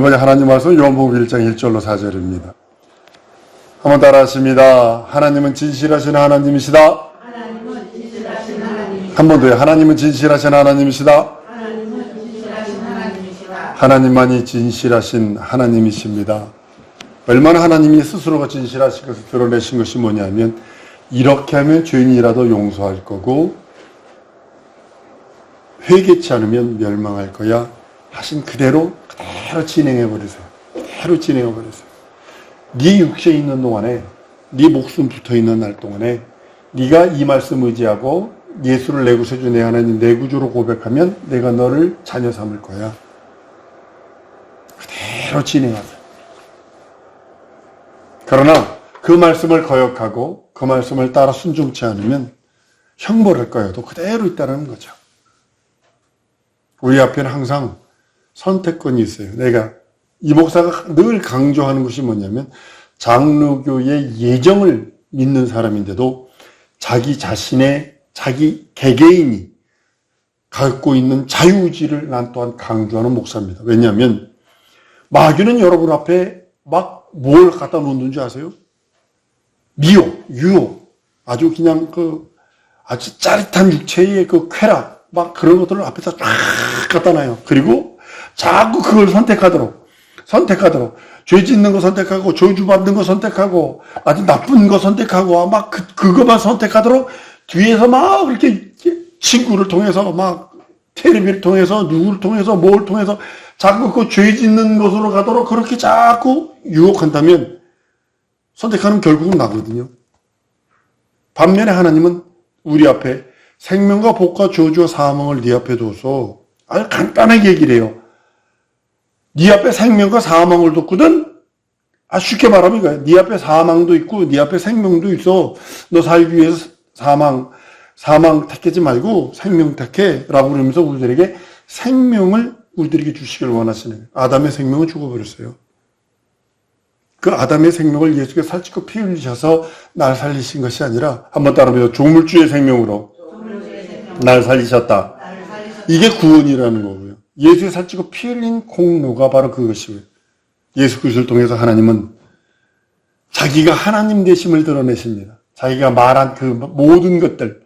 번째 하나님 말씀 요한복음 1장 1절로 4절입니다. 한번 따라 하십니다. 하나님은 진실하신 하나님이시다. 한 번 더요. 하나님은 진실하신 하나님이시다. 하나님만이 진실하신 하나님이십니다. 얼마나 하나님이 스스로가 진실하신 것을 드러내신 것이 뭐냐면, 이렇게 하면 죄인이라도 용서할 거고 회개치 않으면 멸망할 거야 하신 그대로 진행해 버리세요. 그대로 진행해 버리세요. 네 육체에 있는 동안에, 네 목숨 붙어 있는 날 동안에 네가 이 말씀 의지하고 예수를 내 구세주 내 하나님 내 구주로 고백하면 내가 너를 자녀 삼을 거야. 그대로 진행하세요. 그러나 그 말씀을 거역하고 그 말씀을 따라 순종치 않으면 형벌할 거여도 그대로 있다는 거죠. 우리 앞에는 항상 선택권이 있어요. 내가, 이 목사가 늘 강조하는 것이 뭐냐면, 장로교의 예정을 믿는 사람인데도 자기 자신의, 자기 개개인이 갖고 있는 자유의지를 난 또한 강조하는 목사입니다. 왜냐하면 마귀는 여러분 앞에 막 뭘 갖다 놓는 줄 아세요? 미혹, 유혹, 아주 그냥 아주 짜릿한 육체의 쾌락, 막 그런 것들을 앞에다 쫙 갖다 놔요. 그리고 자꾸 그걸 선택하도록, 죄 짓는 거 선택하고, 저주받는 거 선택하고, 아주 나쁜 거 선택하고, 막 그것만 선택하도록 뒤에서 막 그렇게 친구를 통해서, 막 텔레비를 통해서, 누구를 통해서, 뭘 통해서 자꾸 그 죄 짓는 것으로 가도록 그렇게 자꾸 유혹한다면 선택하는 결국은 나거든요. 반면에 하나님은 우리 앞에 생명과 복과 저주와 사망을 네 앞에 둬서 아주 간단하게 얘기를 해요. 네 앞에 생명과 사망을 뒀거든? 쉽게 말하면 이거야. 네 앞에 사망도 있고 네 앞에 생명도 있어. 너 살기 위해서 사망 택하지 말고 생명 택해 라고 그러면서 우리들에게 생명을 우리들에게 주시길 원하시는 거예요. 아담의 생명은 죽어버렸어요. 그 아담의 생명을 예수께서 살찌고 피 흘리셔서 날 살리신 것이 아니라, 한번 따라해요. 조물주의 생명으로 날 살리셨다. 이게 구원이라는 거고요. 예수의 살찌고 피 흘린 공로가 바로 그것이고요. 예수 그리스도를 통해서 하나님은 자기가 하나님 되심을 드러내십니다. 자기가 말한 그 모든 것들,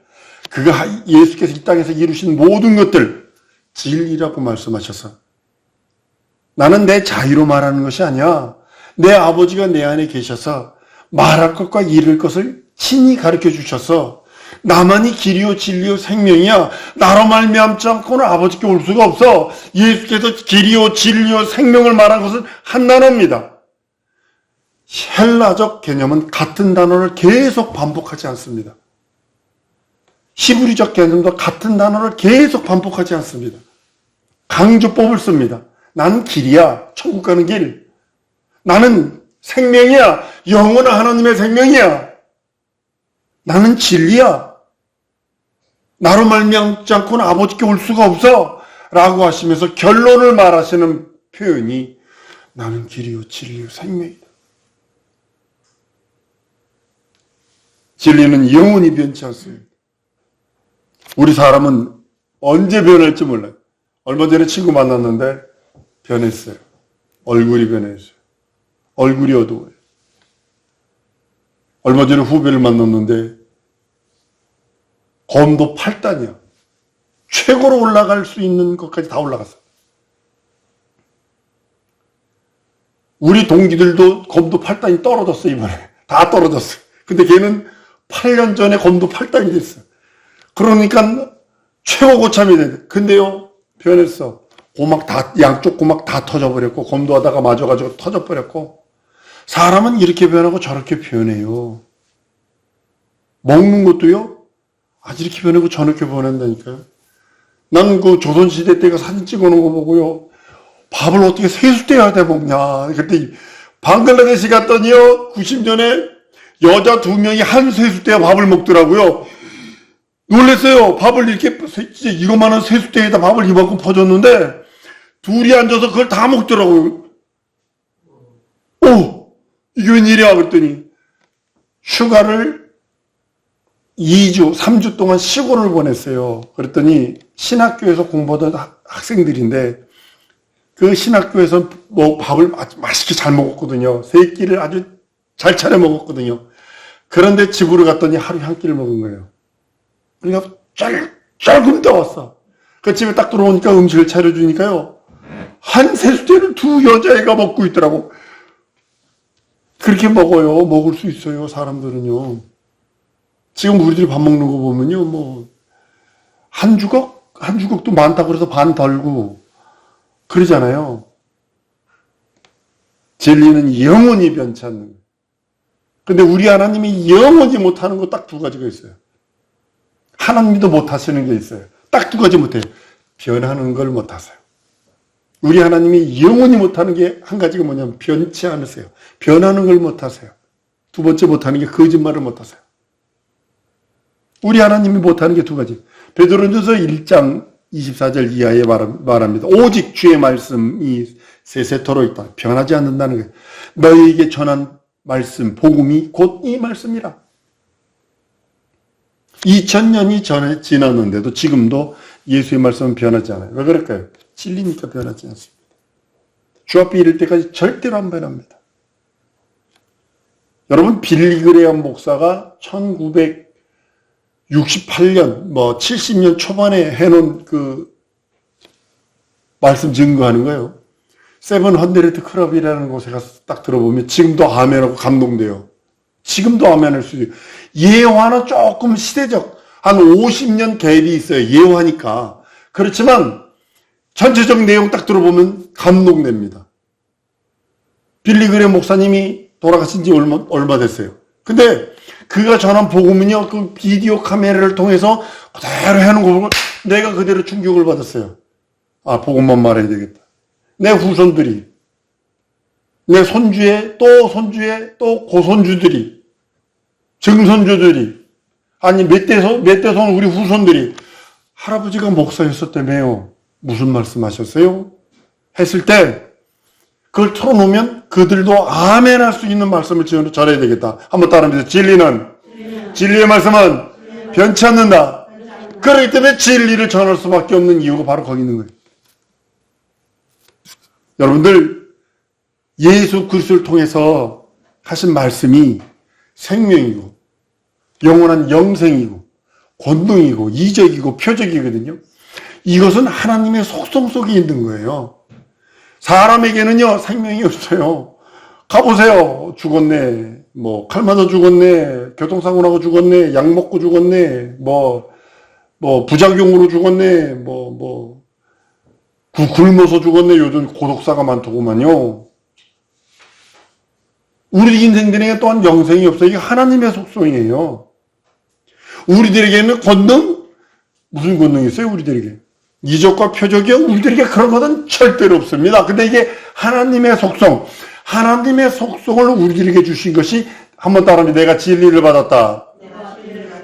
예수께서 이 땅에서 이루신 모든 것들 진리라고 말씀하셔서, 나는 내 자유로 말하는 것이 아니야. 내 아버지가 내 안에 계셔서 말할 것과 이룰 것을 친히 가르쳐 주셔서 나만이 길이요 진리요 생명이야. 나로 말미암지 않고는 아버지께 올 수가 없어. 예수께서 길이요 진리요 생명을 말한 것은 한 단어입니다. 헬라적 개념은 같은 단어를 계속 반복하지 않습니다. 히브리적 개념도 같은 단어를 계속 반복하지 않습니다. 강조법을 씁니다. 나는 길이야. 천국 가는 길. 나는 생명이야. 영원한 하나님의 생명이야. 나는 진리야. 나로 말미암지 않고는 아버지께 올 수가 없어. 라고 하시면서 결론을 말하시는 표현이 나는 길이요 진리요 생명이다. 진리는 영원히 변치 않습니다. 우리 사람은 언제 변할지 몰라요. 얼마 전에 친구 만났는데 변했어요. 얼굴이 변했어요. 얼굴이 어두워요. 얼마 전에 후배를 만났는데 검도 8단이야. 최고로 올라갈 수 있는 것까지 다 올라갔어. 우리 동기들도 검도 8단이 떨어졌어, 이번에. 다 떨어졌어. 근데 걔는 8년 전에 검도 8단이 됐어. 그러니까 최고 고참이 돼. 근데요, 변했어. 양쪽 고막 다 터져버렸고, 검도하다가 맞아가지고 터져버렸고, 사람은 이렇게 변하고 저렇게 변해요. 먹는 것도요, 이렇게 변하고 저렇게 변한다니까요. 난 그 조선시대 때가 사진 찍어놓은 거 보고요, 밥을 어떻게 세수대야 돼 먹냐. 그때 방글라데시 갔더니요, 90년에 여자 2명이 한 세수대에 밥을 먹더라고요. 놀랬어요. 밥을 이렇게, 진짜 이거만한 세수대에다 밥을 이만큼 퍼줬는데, 둘이 앉아서 그걸 다 먹더라고요. 이게 웬일이야? 그랬더니, 휴가를 2주, 3주 동안 시골을 보냈어요. 그랬더니, 신학교에서 공부하던 학생들인데, 그 신학교에서 뭐 밥을 아주 맛있게 잘 먹었거든요. 세 끼를 아주 잘 차려 먹었거든요. 그런데 집으로 갔더니 하루에 한 끼를 먹은 거예요. 그러니까 조금 더웠어. 그 집에 딱 들어오니까 음식을 차려주니까요. 한 세수대를 두 여자애가 먹고 있더라고. 그렇게 먹어요. 먹을 수 있어요. 사람들은요. 지금 우리들이 밥 먹는 거 보면요. 뭐 한 주걱도 많다고 그래서 반 덜고 그러잖아요. 진리는 영원히 변치 않는 거예요. 근데 우리 하나님이 영원히 못하는 거 딱 두 가지가 있어요. 하나님도 못하시는 게 있어요. 딱 두 가지 못해요. 변하는 걸 못하세요. 우리 하나님이 영원히 못하는 게 한 가지가 뭐냐면 변치 않으세요. 변하는 걸 못하세요. 두 번째 못하는 게 거짓말을 못하세요. 우리 하나님이 못하는 게 두 가지. 베드로전서 1장 24절 이하에 말합니다. 오직 주의 말씀이 세세토록 있다. 변하지 않는다는 거예요. 너희에게 전한 말씀, 복음이 곧 이 말씀이라. 2000년이 전에 지났는데도 지금도 예수의 말씀은 변하지 않아요. 왜 그럴까요? 진리니까 변하지 않습니다. 주 앞에 이를 때까지 절대로 안 변합니다. 여러분, 빌리그레엄 목사가 1968년, 70년 초반에 해놓은 그 말씀 증거하는 거예요. 세븐 헌드레드 클럽이라는 곳에 가서 딱 들어보면 지금도 아멘하고 감동돼요. 지금도 아멘할 수 있어요. 예화는 조금 시대적, 한 50년 갭이 있어요. 예화니까. 그렇지만 전체적 내용 딱 들어보면 감동됩니다. 빌리그레 목사님이 돌아가신 지 얼마 됐어요. 근데 그가 전한 복음은요, 그 비디오 카메라를 통해서 그대로 해놓은 거 보고 내가 그대로 충격을 받았어요. 아, 복음만 말해야 되겠다. 내 후손들이, 내 손주의 또 고손주들이, 증손주들이, 아니 몇 대손 우리 후손들이 할아버지가 목사였었다며요. 무슨 말씀하셨어요? 했을 때 그걸 털어놓으면 그들도 아멘 할 수 있는 말씀을 전해야 되겠다. 한번 따라합니다. 진리의 말씀은 변치 않는다. 그렇기 때문에 진리를 전할 수밖에 없는 이유가 바로 거기 있는 거예요. 여러분들, 예수 그리스도를 통해서 하신 말씀이 생명이고 영원한 영생이고 권능이고 이적이고 표적이거든요. 이것은 하나님의 속성 속에 있는 거예요. 사람에게는요, 생명이 없어요. 가보세요. 죽었네. 칼 맞아 죽었네. 교통사고 나고 죽었네. 약 먹고 죽었네. 부작용으로 죽었네. 굶어서 죽었네. 요즘 고독사가 많더구만요. 우리 인생들에게 또한 영생이 없어요. 이게 하나님의 속성이에요. 우리들에게는 권능? 무슨 권능이 있어요, 우리들에게? 이적과 표적이요? 우리들에게 그런 것은 절대로 없습니다. 근데 이게 하나님의 속성, 하나님의 속성을 우리들에게 주신 것이, 한번 따라합니다. 내가 진리를 받았다.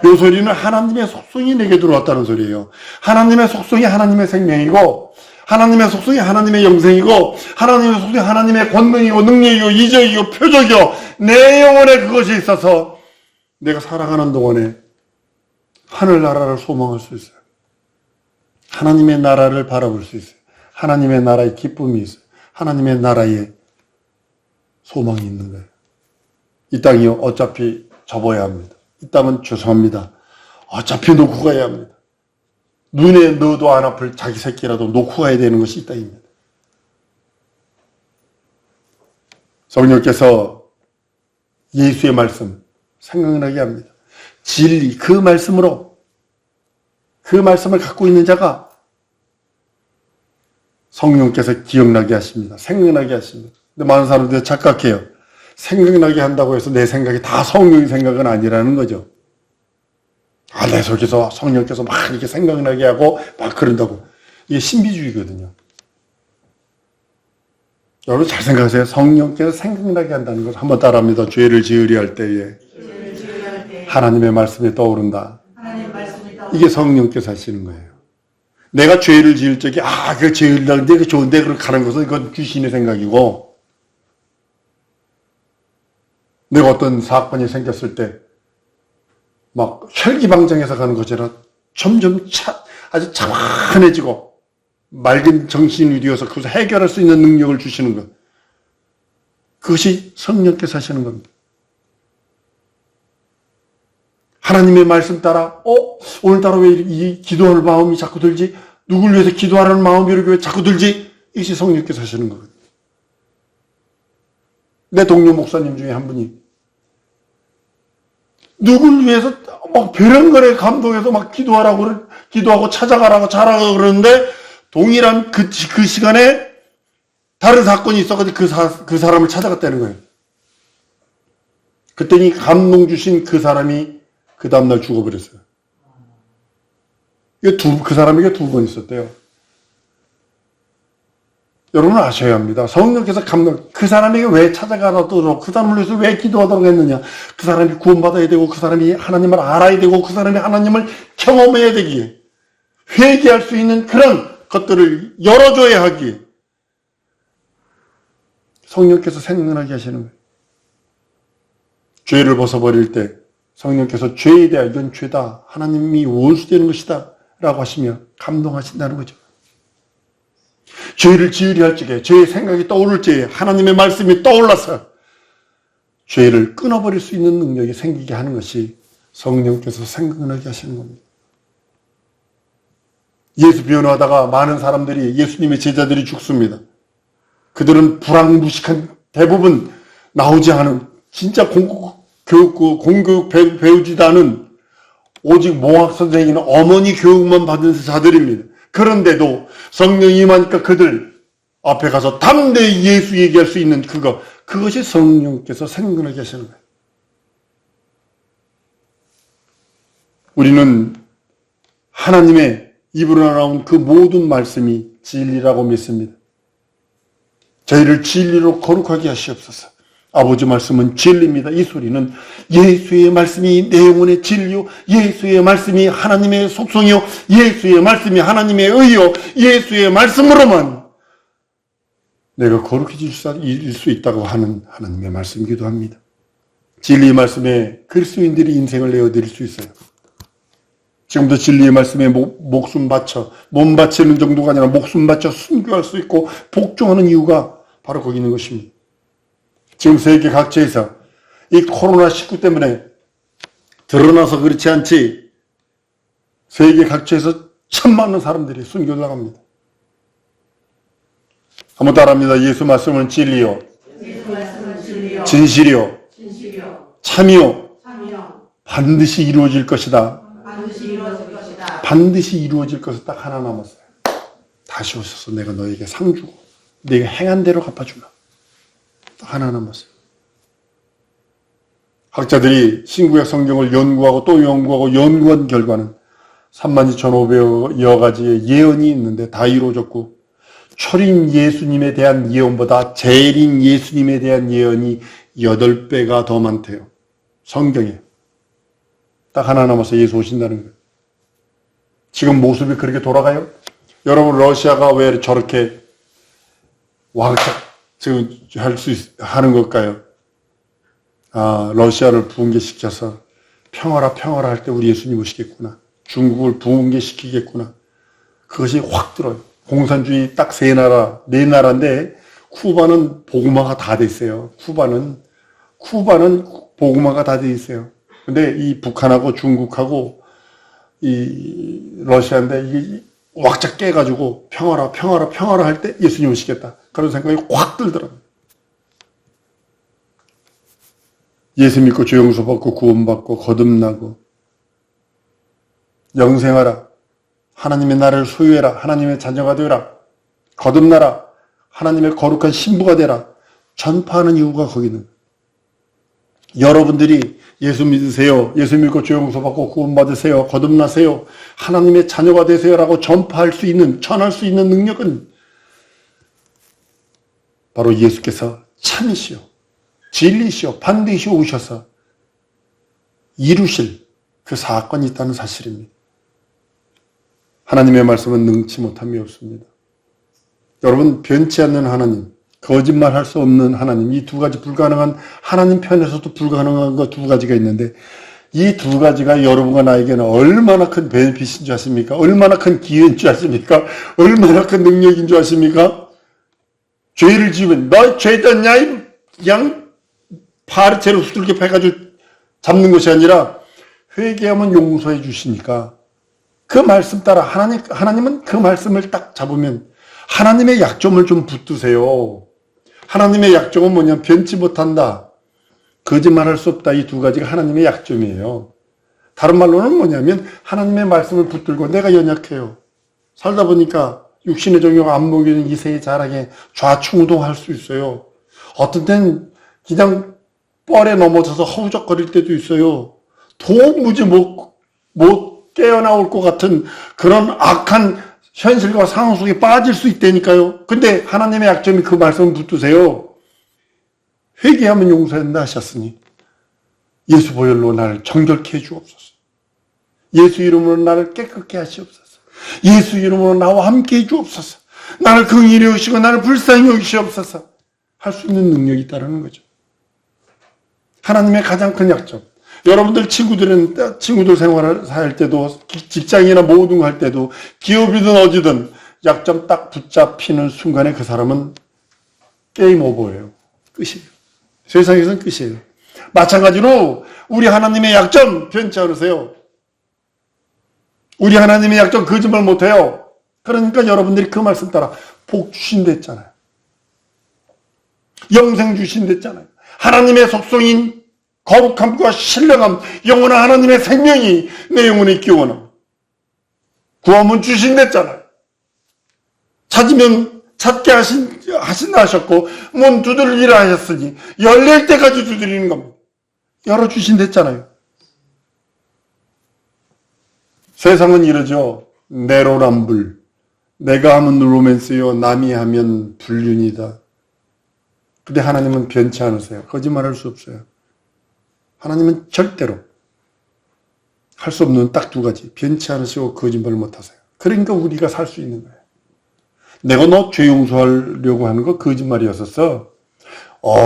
이 소리는 하나님의 속성이 내게 들어왔다는 소리예요. 하나님의 속성이 하나님의 생명이고, 하나님의 속성이 하나님의 영생이고, 하나님의 속성이 하나님의 권능이고, 능력이고, 이적이고, 표적이고, 내 영혼에 그것이 있어서 내가 살아가는 동안에 하늘나라를 소망할 수 있어요. 하나님의 나라를 바라볼 수 있어요. 하나님의 나라의 기쁨이 있어요. 하나님의 나라의 소망이 있는 거예요. 이 땅이요, 어차피 접어야 합니다. 이 땅은 죄송합니다. 어차피 놓고 가야 합니다. 눈에 넣어도 안 아플 자기 새끼라도 놓고 가야 되는 것이 이 땅입니다. 성령께서 예수의 말씀 생각나게 합니다. 진리, 그 말씀으로, 그 말씀을 갖고 있는 자가 성령께서 기억나게 하십니다. 생각나게 하십니다. 근데 많은 사람들이 착각해요. 생각나게 한다고 해서 내 생각이 다 성령의 생각은 아니라는 거죠. 내 속에서 성령께서 막 이렇게 생각나게 하고 막 그런다고. 이게 신비주의거든요. 여러분 잘 생각하세요. 성령께서 생각나게 한다는 것 한번 따라합니다. 죄를 지으려 할 때에 하나님의 말씀이 떠오른다. 이게 성령께서 하시는 거예요. 내가 죄를 지을 적에 그 죄를 지는데 그 좋은데 그렇게 하는 것은 이건 귀신의 생각이고, 내가 어떤 사건이 생겼을 때 막 혈기방장해서 가는 것처럼 점점 아주 자만해지고 맑은 정신이 되어서 그것을 해결할 수 있는 능력을 주시는 것. 그것이 성령께서 하시는 겁니다. 하나님의 말씀 따라 오늘따라 왜 이 기도할 마음이 자꾸 들지? 누굴 위해서 기도하라는 마음이 이렇게 왜 자꾸 들지? 이것이 성령께서 하시는 거거든요. 내 동료 목사님 중에 한 분이 누굴 위해서 막 별의거에 감동해서 막 기도하고 찾아가라고 잘하고 그러는데 동일한 그 시간에 다른 사건이 있어가지고 그 사람을 찾아갔다는 거예요. 그랬더니 감동 주신 그 사람이 그 다음날 죽어버렸어요. 그 사람에게 2번 있었대요. 여러분은 아셔야 합니다. 성령께서 그 사람에게 왜 찾아가도록, 그 사람을 위해서 왜 기도하도록 했느냐. 그 사람이 구원받아야 되고, 그 사람이 하나님을 알아야 되고, 그 사람이 하나님을 경험해야 되기에, 회개할 수 있는 그런 것들을 열어줘야 하기에, 성령께서 생각나게 하시는 거예요. 죄를 벗어버릴 때, 성령께서 죄에 대하여 이건 죄다. 하나님이 원수되는 것이다. 라고 하시며 감동하신다는 거죠. 죄를 지으려 할 적에, 죄의 생각이 떠오를 적에 하나님의 말씀이 떠올라서 죄를 끊어버릴 수 있는 능력이 생기게 하는 것이 성령께서 생각나게 하시는 겁니다. 예수 변호하다가 많은 사람들이, 예수님의 제자들이 죽습니다. 그들은 불황무식한, 대부분 나오지 않은, 진짜 공교육 배우지도 않은, 오직 몽학 선생이나 어머니 교육만 받은 자들입니다. 그런데도 성령이 임하니까 그들 앞에 가서 담대히 예수 얘기할 수 있는 그것이 성령께서 생각나게 하시는 거예요. 우리는 하나님의 입으로 나온 그 모든 말씀이 진리라고 믿습니다. 저희를 진리로 거룩하게 하시옵소서. 아버지 말씀은 진리입니다. 이 소리는 예수의 말씀이 내 영혼의 진리요, 예수의 말씀이 하나님의 속성이요, 예수의 말씀이 하나님의 의요, 예수의 말씀으로만 내가 거룩해질 수 있다고 하는 하나님의 말씀이기도 합니다. 진리의 말씀에 그리스도인들이 인생을 내어드릴 수 있어요. 지금도 진리의 말씀에 목숨 바쳐, 몸 바치는 정도가 아니라 목숨 바쳐 순교할 수 있고 복종하는 이유가 바로 거기 있는 것입니다. 지금 세계 각지에서 이 코로나19 때문에 드러나서 그렇지 않지 세계 각지에서 천만의 사람들이 순교를 나갑니다. 한번 따라합니다. 예수 말씀은 진리요, 진실이요, 참이요, 반드시 이루어질 것이다. 반드시 이루어질 것이 딱 하나 남았어요. 다시 오셔서 내가 너에게 상 주고 내가 행한 대로 갚아주마. 딱 하나 남았어요. 학자들이 신구약 성경을 연구하고 또 연구한 결과는 32,500여 가지의 예언이 있는데 다 이루어졌고, 초림 예수님에 대한 예언보다 재림 예수님에 대한 예언이 8배가 더 많대요. 성경에. 딱 하나 남아서 예수 오신다는 거예요. 지금 모습이 그렇게 돌아가요? 여러분, 러시아가 왜 저렇게 왕창 지금 하는 걸까요? 러시아를 붕괴시켜서 평화라 할 때 우리 예수님 오시겠구나. 중국을 붕괴시키겠구나. 그것이 확 들어요. 공산주의 딱 네 나라인데 쿠바는 복음화가 다 돼 있어요. 쿠바는 복음화가 다 돼 있어요. 근데 이 북한하고 중국하고 이 러시아인데 이게 왁짝 깨가지고 평화라 할 때 예수님 오시겠다. 그런 생각이 확 들더라고요. 예수 믿고 죄 용서받고 구원받고 거듭나고 영생하라. 하나님의 나라를 소유해라. 하나님의 자녀가 되라. 거듭나라. 하나님의 거룩한 신부가 되라. 전파하는 이유가 거기 있는 거예요. 여러분들이 예수 믿으세요. 예수 믿고 죄 용서받고 구원받으세요. 거듭나세요. 하나님의 자녀가 되세요라고 전할 수 있는 능력은 바로 예수께서 참이시오, 진리시오, 반드시 오셔서 이루실 그 사건이 있다는 사실입니다. 하나님의 말씀은 능치 못함이 없습니다. 여러분, 변치 않는 하나님, 거짓말할 수 없는 하나님, 이 두 가지 불가능한, 하나님 편에서도 불가능한 거 두 가지가 있는데 이 두 가지가 여러분과 나에게는 얼마나 큰 베네핏인 줄 아십니까? 얼마나 큰 기회인 줄 아십니까? 얼마나 큰 능력인 줄 아십니까? 죄를 지으면 너 죄졌냐? 그냥 파르채로 후들겨 패가지고 잡는 것이 아니라 회개하면 용서해 주시니까 그 말씀 따라 하나님은 그 말씀을 딱 잡으면 하나님의 약점을 좀 붙드세요. 하나님의 약점은 뭐냐면 변치 못한다. 거짓말할 수 없다. 이 두 가지가 하나님의 약점이에요. 다른 말로는 뭐냐면 하나님의 말씀을 붙들고 내가 연약해요. 살다 보니까 육신의 정욕 안 먹이는 이세의 자랑에 좌충우동할 수 있어요. 어떤 때는 그냥 뻘에 넘어져서 허우적거릴 때도 있어요. 도무지 못 깨어나올 것 같은 그런 악한 현실과 상황 속에 빠질 수 있다니까요. 근데 하나님의 약점이 그 말씀을 붙드세요. 회개하면 용서한다 하셨으니 예수 보혈로 나를 정결케 해주옵소서. 예수 이름으로 나를 깨끗게 하시옵소서. 예수 이름으로 나와 함께 해주옵소서. 나를 긍휼히 여기시고 나를 불쌍히 여기시옵소서. 할 수 있는 능력이 있다는 거죠. 하나님의 가장 큰 약점. 여러분들 친구들 생활을 할 때도 직장이나 모든 거 할 때도 기업이든 어디든 약점 딱 붙잡히는 순간에 그 사람은 게임 오버예요. 끝이에요. 세상에서는 끝이에요. 마찬가지로 우리 하나님의 약점 변치 않으세요. 우리 하나님의 약점 거짓말 못해요. 그러니까 여러분들이 그 말씀 따라 복 주신댔잖아요. 영생 주신댔잖아요. 하나님의 속성인 거룩함과 신령함, 영원한 하나님의 생명이 내 영혼에 있기 원함. 구하면 주신댔잖아요. 찾으면 찾게 하신다 하셨고 문 두드리기라 하셨으니 열릴 때까지 두드리는 겁니다. 열어주신댔잖아요. 세상은 이러죠. 내로남불. 내가 하면 로맨스요. 남이 하면 불륜이다. 근데 하나님은 변치 않으세요. 거짓말할 수 없어요. 하나님은 절대로 할 수 없는 딱 두 가지. 변치 않으시고 거짓말 못하세요. 그러니까 우리가 살 수 있는 거예요. 내가 너 죄 용서하려고 하는 거 거짓말이었었어.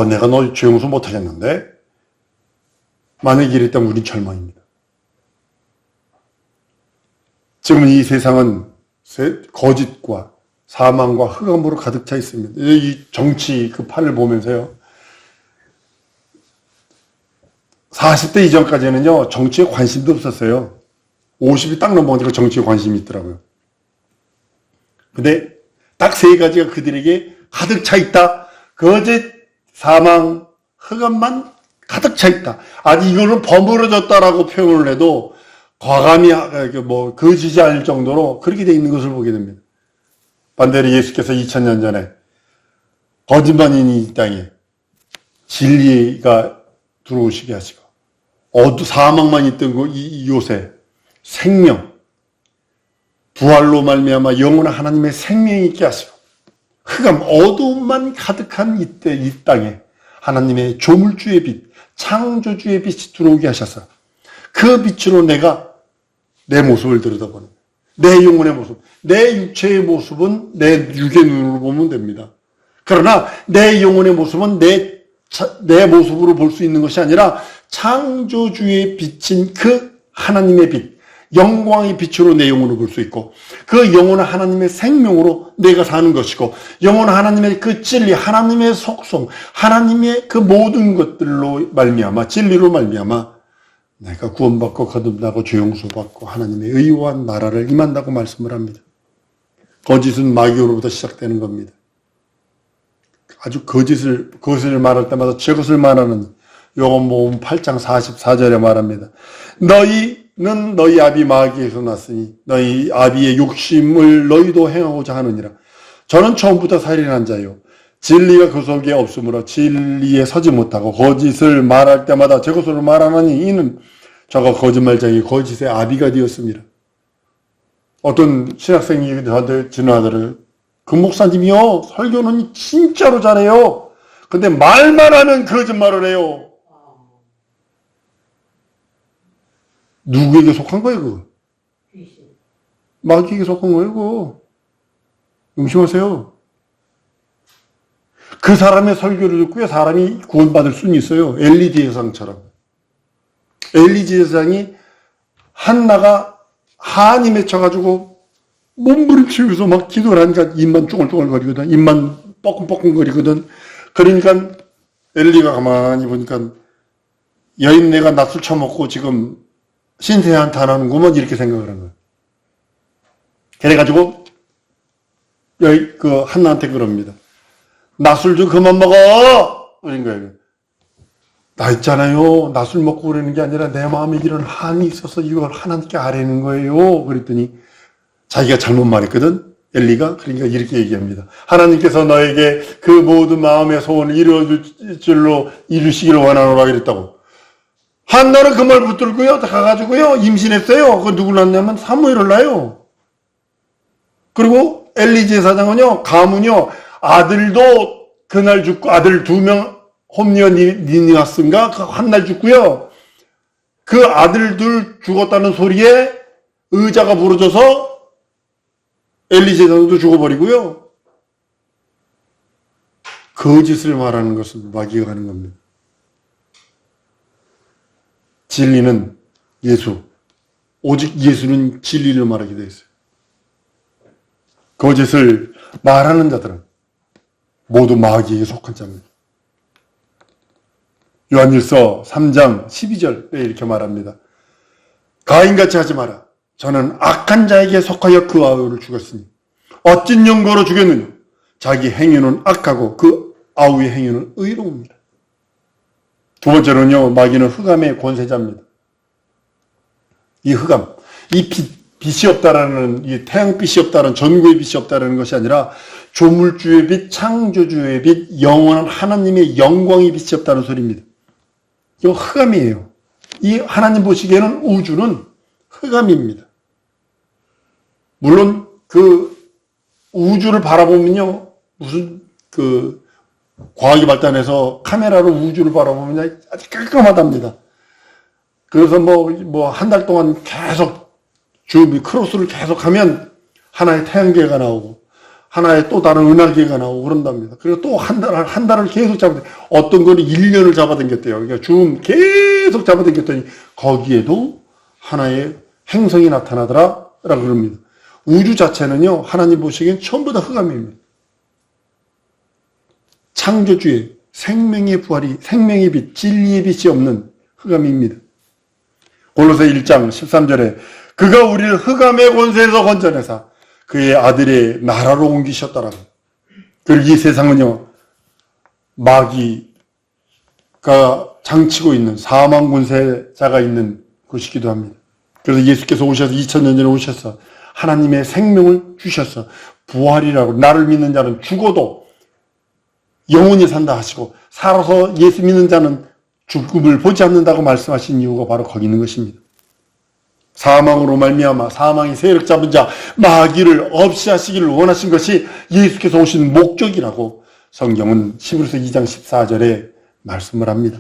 내가 너 죄 용서 못하겠는데? 만약에 이랬다면 우린 절망입니다. 지금 이 세상은 거짓과 사망과 흑암으로 가득 차 있습니다. 이 정치 그 판을 보면서요. 40대 이전까지는요, 정치에 관심도 없었어요. 50이 딱 넘어가니까 정치에 관심이 있더라고요. 근데 딱 세 가지가 그들에게 가득 차 있다. 거짓, 사망, 흑암만 가득 차 있다. 아직 이거는 버무려졌다라고 표현을 해도 과감히 거짓이 아닐 정도로 그렇게 돼 있는 것을 보게 됩니다. 반대로 예수께서 2000년 전에 거짓말인 이 땅에 진리가 들어오시게 하시고 사망만 있던 이 요새 생명, 부활로 말미암아 영원한 하나님의 생명이 있게 하시고 흑암, 어두움만 가득한 이 땅에 하나님의 조물주의 빛, 창조주의 빛이 들어오게 하셔서 그 빛으로 내가 내 모습을 들여다보는 내 영혼의 모습, 내 육체의 모습은 내 육의 눈으로 보면 됩니다. 그러나 내 영혼의 모습은 내 모습으로 볼 수 있는 것이 아니라 창조주의 빛인 그 하나님의 빛, 영광의 빛으로 내 영혼을 볼 수 있고 그 영혼은 하나님의 생명으로 내가 사는 것이고 영혼은 하나님의 그 진리, 하나님의 속성, 하나님의 그 모든 것들로 말미암아 진리로 말미암아 내가 구원받고 거듭나고 죄 용서받고 하나님의 의로운 나라를 임한다고 말씀을 합니다. 거짓은 마귀로부터 시작되는 겁니다. 아주 그것을 말할 때마다 저것을 말하는 요한복음 8장 44절에 말합니다. 너희는 너희 아비 마귀에서 났으니 너희 아비의 욕심을 너희도 행하고자 하느니라. 저는 처음부터 살인한 자요. 진리가 그 속에 없으므로 진리에 서지 못하고 거짓을 말할 때마다 저것으로 말하느니 이는 저가 거짓말쟁이 거짓의 아비가 되었습니다. 어떤 신학생이 저한테 전화하더래요. 그 목사님이요, 설교는 진짜로 잘해요. 근데 말만 하면 거짓말을 해요. 누구에게 속한 거예요, 그거? 마귀에게 속한 거예요, 그거. 명심하세요. 그 사람의 설교를 듣고요, 사람이 구원받을 수는 있어요. LED 현상처럼. 엘리 제사장이 한나가 한이 맺혀가지고 몸부림치면서 막 기도를 하니까 입만 쫑글쫑글거리거든. 입만 뻐끔뻐끔거리거든. 그러니까 엘리가 가만히 보니까 여인네가 낮술 처먹고 지금 신세한테 안 하는구먼 이렇게 생각을 한 거예요. 그래가지고 그 한나한테 그럽니다. 낮술 좀 그만 먹어! 그런 거예요. 나 있잖아요. 낮술 먹고 그러는 게 아니라 내 마음에 이런 한이 있어서 이걸 하나님께 아뢰는 거예요. 그랬더니 자기가 잘못 말했거든. 엘리가. 그러니까 이렇게 얘기합니다. 하나님께서 너에게 그 모든 마음의 소원을 이루어줄 줄로 이루시기를 원하노라 그랬다고. 한나는 그 말 붙들고요. 가가지고요. 임신했어요. 그 누굴 낳냐면 사무엘을 낳아요. 그리고 엘리 제사장은요. 가문요. 아들도 그날 죽고 아들 2명 홈리와 니니아스인가 한 날 죽고요. 그 아들들 죽었다는 소리에 의자가 부러져서 엘리 제사장도 죽어버리고요. 거짓을 말하는 것은 마귀가 하는 겁니다. 진리는 예수, 오직 예수는 진리를 말하게 되어 있어요. 거짓을 말하는 자들은 모두 마귀에게 속한 자입니다. 요한일서 3장 12절에 이렇게 말합니다. 가인같이 하지 마라. 저는 악한 자에게 속하여 그 아우를 죽였으니 어찐 연고로 죽였느냐. 자기 행위는 악하고 그 아우의 행위는 의로웁니다. 두 번째로는요. 마귀는 흑암의 권세자입니다. 이 흑암, 이 빛이 없다라는, 이 태양빛이 없다라는, 전구의 빛이 없다라는 것이 아니라 조물주의 빛, 창조주의 빛, 영원한 하나님의 영광의 빛이 없다는 소리입니다. 이거 흑암이에요. 이 하나님 보시기에는 우주는 흑암입니다. 물론 그 우주를 바라보면요, 무슨 그 과학이 발달해서 카메라로 우주를 바라보면 아주 깔끔하답니다. 그래서 뭐 한 달 동안 계속 크로스를 계속 하면 하나의 태양계가 나오고 하나의 또 다른 은하계가 나오고 그런답니다. 그리고 또 한 달을 계속 어떤 거는 1년을 잡아당겼대요. 그러니까 줌 계속 잡아당겼더니 거기에도 하나의 행성이 나타나더라 라고 그럽니다. 우주 자체는요, 하나님 보시기엔 전부 다 흑암입니다. 창조주의 생명의 부활이, 생명의 빛, 진리의 빛이 없는 흑암입니다. 골로새 1장 13절에 그가 우리를 흑암의 권세에서 건져내사 그의 아들의 나라로 옮기셨다라고. 그리고 이 세상은요, 마귀가 장치고 있는 사망 권세자가 있는 곳이기도 합니다. 그래서 예수께서 오셔서 2000년 전에 오셔서 하나님의 생명을 주셔서 부활이라고, 나를 믿는 자는 죽어도 영원히 산다 하시고 살아서 예수 믿는 자는 죽음을 보지 않는다고 말씀하신 이유가 바로 거기 있는 것입니다. 사망으로 말미암아 사망이 세력 잡은 자 마귀를 없이 하시기를 원하신 것이 예수께서 오신 목적이라고 성경은 히브리서 2장 14절에 말씀을 합니다.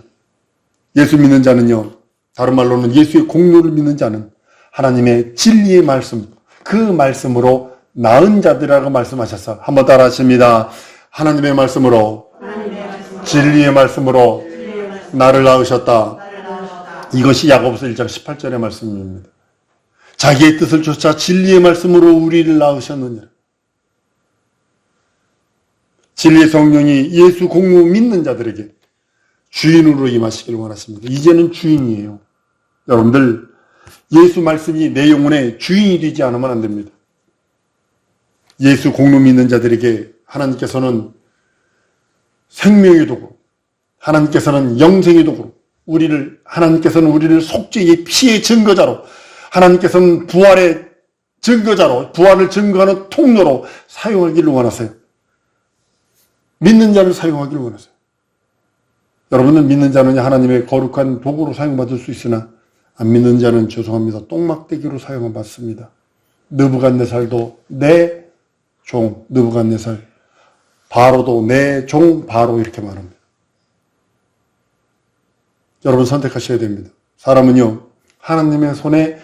예수 믿는 자는요, 다른 말로는 예수의 공로를 믿는 자는 하나님의 진리의 말씀, 그 말씀으로 나은 자들이라고 말씀하셔서 한번 따라 하십니다. 하나님의 말씀으로, 진리의 말씀으로 나를 낳으셨다. 이것이 야고보서 1장 18절의 말씀입니다. 자기의 뜻을 쫓아 진리의 말씀으로 우리를 낳으셨느니라. 진리의 성령이 예수 공로 믿는 자들에게 주인으로 임하시기를 원하십니다. 이제는 주인이에요. 여러분들, 예수 말씀이 내 영혼의 주인이 되지 않으면 안 됩니다. 예수 공로 믿는 자들에게 하나님께서는 생명의 도구, 하나님께서는 영생의 도구로, 하나님께서는 우리를 속죄의 피의 증거자로, 하나님께서는 부활의 증거자로, 부활을 증거하는 통로로 사용하기를 원하세요. 믿는 자를 사용하기를 원하세요. 여러분은 믿는 자는 하나님의 거룩한 도구로 사용받을 수 있으나 안 믿는 자는 죄송합니다. 똥막대기로 사용받습니다. 느부갓네살도 내 종 느부갓네살, 바로도 내 종 바로 이렇게 말합니다. 여러분 선택하셔야 됩니다. 사람은요, 하나님의 손에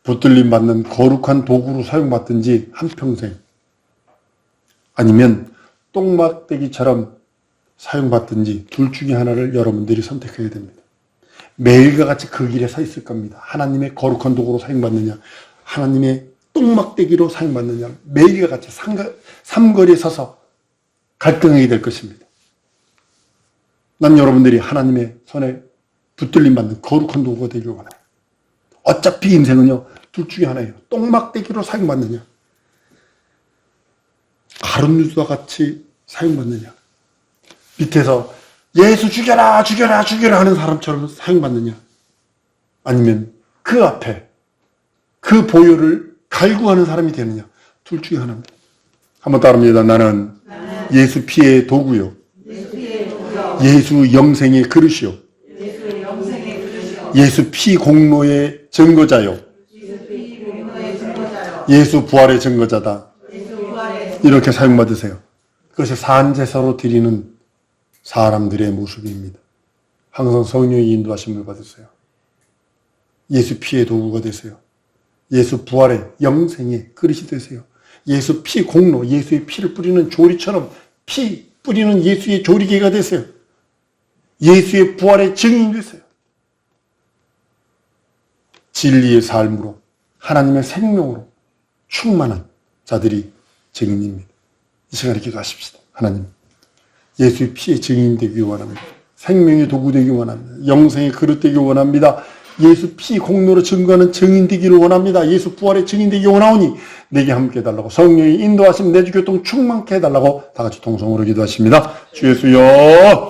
붙들림 받는 거룩한 도구로 사용받든지 한평생, 아니면 똥막대기처럼 사용받든지 둘 중에 하나를 여러분들이 선택해야 됩니다. 매일과 같이 그 길에 서 있을 겁니다. 하나님의 거룩한 도구로 사용받느냐, 하나님의 똥막대기로 사용받느냐, 매일과 같이 삼거리에 서서 갈등하게 될 것입니다. 난 여러분들이 하나님의 손에 붙들림 받는 거룩한 도구가 되길 원해요. 어차피 인생은요, 둘 중에 하나예요. 똥막대기로 사용받느냐, 가룟유다와 같이 사용받느냐, 밑에서 예수 죽여라 죽여라 죽여라 하는 사람처럼 사용받느냐, 아니면 그 앞에 그 보혈을 갈구하는 사람이 되느냐, 둘 중에 하나입니다. 한번 따릅니다. 나는 예수 피의 도구요, 예수 영생의 그릇이요, 예수 피 공로의 증거자요, 예수 부활의 증거자다. 이렇게 사용받으세요. 그것이 산제사로 드리는 사람들의 모습입니다. 항상 성령의 인도하심을 받으세요. 예수 피의 도구가 되세요. 예수 부활의 영생의 그릇이 되세요. 예수 피 공로, 예수의 피를 뿌리는 조리처럼 피 뿌리는 예수의 조리개가 되세요. 예수의 부활의 증인이 되세요. 진리의 삶으로, 하나님의 생명으로 충만한 자들이 증인입니다. 이 시간에 기도하십시다. 하나님, 예수의 피의 증인 되기 원합니다. 생명의 도구 되기 원합니다. 영생의 그릇 되기 원합니다. 예수 피 공로로 증거하는 증인 되기를 원합니다. 예수 부활의 증인 되기 원하오니 내게 함께 해달라고, 성령이 인도하시면 내 주 교통 충만케 해달라고 다 같이 통성으로 기도하십니다. 주 예수여.